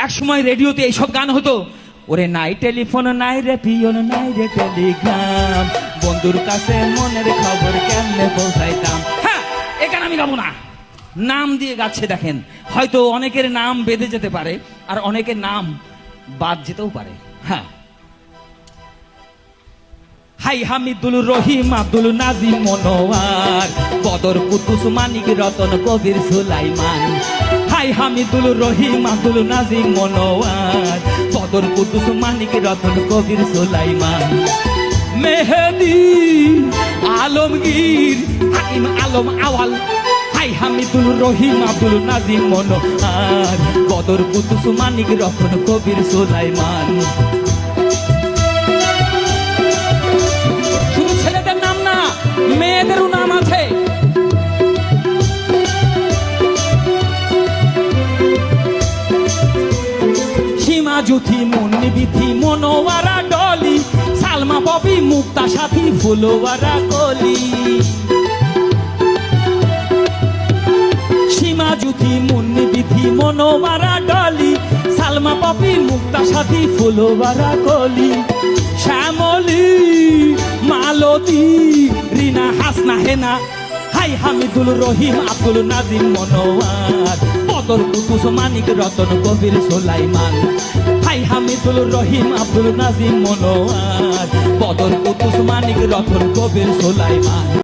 এক সময় রেডিওতে এইসব গান হতো, ওরে নাই টেলিফোন নাই রে পিয়ন নাই রে টেলিগ্রাম, বন্ধুর কাছে মনের খবর কেমনে পৌঁছাইতাম। হ্যাঁ, এ গান আমি গাবো না, নাম দিয়ে গাচ্ছে। দেখেন, হয়তো অনেকের নাম বেঁধে যেতে পারে আর অনেকের নাম বাদ যেতেও পারে। হ্যাঁ, হাই হামিদুল রহিম আব্দুল নাজিম মনোয়ার, বদর কুদ্দুস মানিক রতন কবির সুলাইমান। হাই হামিদুল রহিম আব্দুল নাজিম মনোয়ার, বদর কুদ্দুস মানিক রতন কবির সুলাইমান। মেহেদি আলমগীর হাকিম আলম আওয়াল, হাই হামিদুল রহিম আব্দুল নাজিম মনোয়ার, বদর কুদ্দুস মানিক রতন কবির সুলাইমান। মেয়েদেরও নাম আছে। সীমা জুথি মুন্নি বিথি মনোয়ারা ডলি, সালমা ববি মুক্তা সাথী ফুলওয়ারা কলি। সীমা জুথি মুন্নি বিথি মনোয়ারা ডলি, সালমা ববি মুক্তা সাথী ফুলওয়ারা কলি। শ্যামলী মালতী রিনা হাসনা হেনা, হাই হামিদুল রহিম আব্দুল নাজিম মনোয়ার, বদর কুদ্দুস মানিক রতন কবির সুলাইমান। হাই হামিদুল রহিম আব্দুল নাজিম মনোয়ার, বদর কুদ্দুস মানিক রতন কবির সুলাইমান।